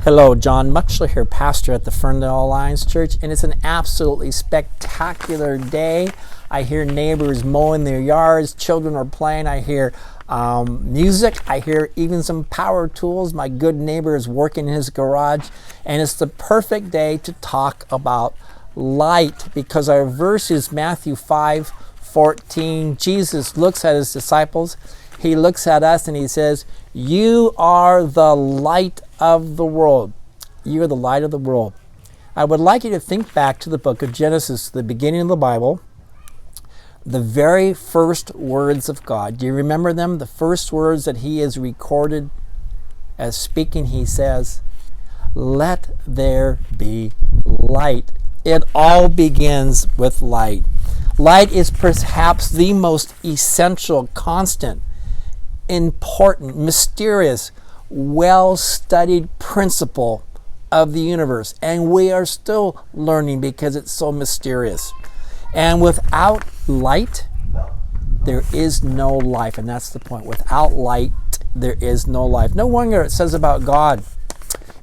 Hello, John Muchler here, pastor at the Ferndale Alliance Church, and it's an absolutely spectacular day. I hear neighbors mowing their yards, children are playing, I hear music, I hear even some power tools. My good neighbor is working in his garage, and it's the perfect day to talk about light, because our verse is Matthew 5:14. Jesus looks at his disciples, he looks at us, and he says, "You are the light of the world." You are the light of the world. I would like you to think back to the book of Genesis, the beginning of the Bible, the very first words of God. Do you remember them? The first words that he is recorded as speaking, he says, "Let there be light." It all begins with light. Light is perhaps the most essential, constant, important, mysterious, well-studied principle of the universe. And we are still learning because it's so mysterious. And without light, there is no life. And that's the point. Without light, there is no life. No wonder it says about God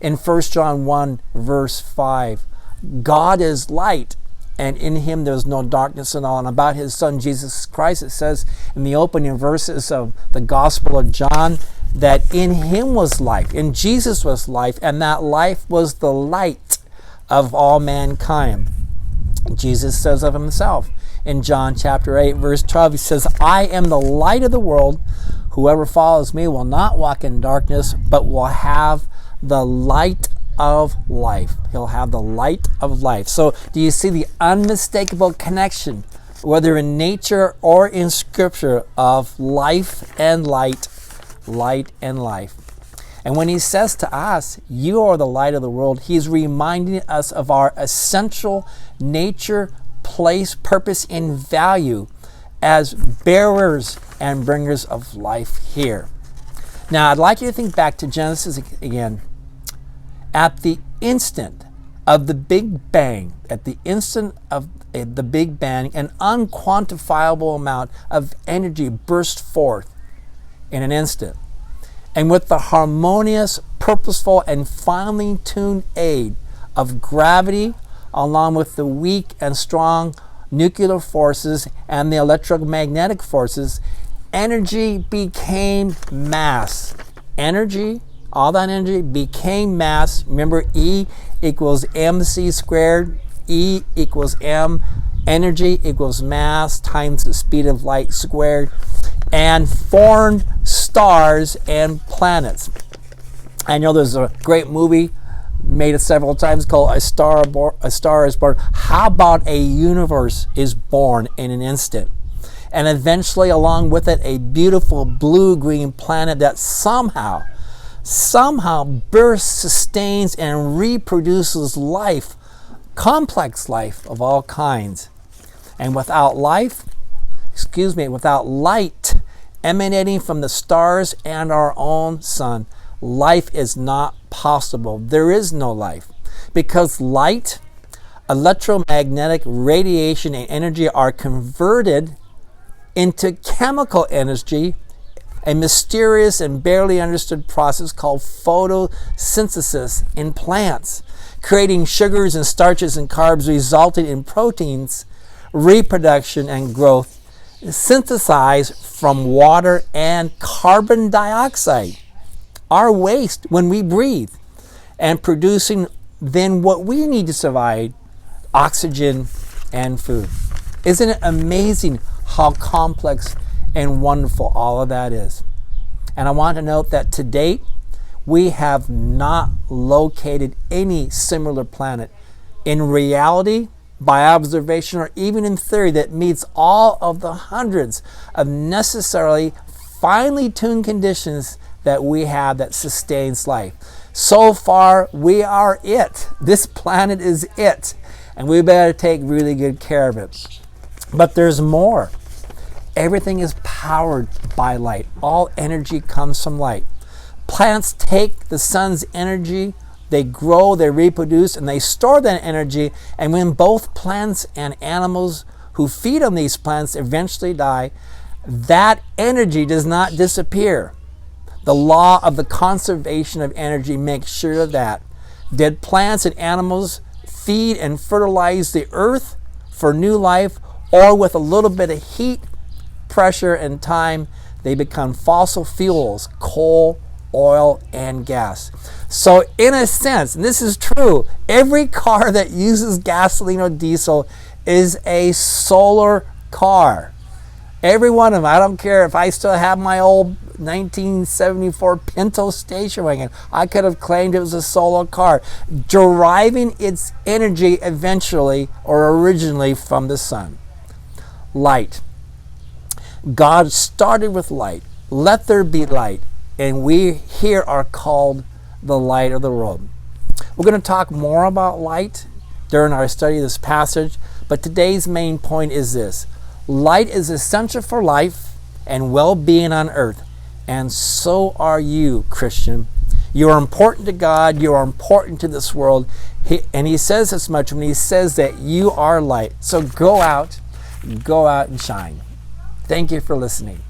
in 1 John 1, verse 5, God is light, and in him there's no darkness at all. And about his son, Jesus Christ, it says in the opening verses of the Gospel of John that in him was life, in Jesus was life, and that life was the light of all mankind. Jesus says of himself in John chapter 8, verse 12, he says, "I am the light of the world. Whoever follows me will not walk in darkness, but will have the light of life." He'll have the light of life. So do you see the unmistakable connection, whether in nature or in scripture, of life and light, light and life? And when he says to us, "You are the light of the world," he's reminding us of our essential nature, place, purpose, and value as bearers and bringers of life here. Now, I'd like you to think back to Genesis again. At the instant of the Big Bang, an unquantifiable amount of energy burst forth in an instant. And with the harmonious, purposeful, and finely tuned aid of gravity, along with the weak and strong nuclear forces and the electromagnetic forces, energy became mass. All that energy became mass. Remember, E equals mc squared. E equals m. Energy equals mass times the speed of light squared, and formed stars and planets. I know there's a great movie made it several times called A Star is Born. How about a universe is born in an instant? And eventually, along with it, a beautiful blue-green planet that somehow bursts, sustains, and reproduces life, complex life of all kinds. And without light emanating from the stars and our own sun, life is not possible. There is no life, because light, electromagnetic radiation, and energy are converted into chemical energy, a mysterious and barely understood process called photosynthesis in plants, creating sugars and starches and carbs, resulting in proteins, reproduction, and growth, synthesized from water and carbon dioxide, our waste when we breathe, and producing then what we need to survive, oxygen and food. Isn't it amazing how complex and wonderful all of that is? And I want to note that to date, we have not located any similar planet in reality, by observation, or even in theory that meets all of the hundreds of necessarily finely tuned conditions that we have that sustains life. So far, we are it. This planet is it. And we better take really good care of it. But there's more. Everything is powered by light. All energy comes from light. Plants take the sun's energy, they grow, they reproduce, and they store that energy. And when both plants and animals who feed on these plants eventually die, that energy does not disappear. The law of the conservation of energy makes sure of that. Did plants and animals feed and fertilize the earth for new life, or with a little bit of heat, pressure, and time, they become fossil fuels, coal, oil, and gas? So in a sense, and this is true, every car that uses gasoline or diesel is a solar car. Every one of them. I don't care if I still have my old 1974 Pinto station wagon. I could have claimed it was a solar car, deriving its energy eventually or originally from the sun. Light. God started with light. Let there be light. And we here are called the light of the world. We're going to talk more about light during our study of this passage, but today's main point is this. Light is essential for life and well-being on earth, and so are you, Christian. You are important to God. You are important to this world. And he says as much when he says that you are light. So go out and shine. Thank you for listening.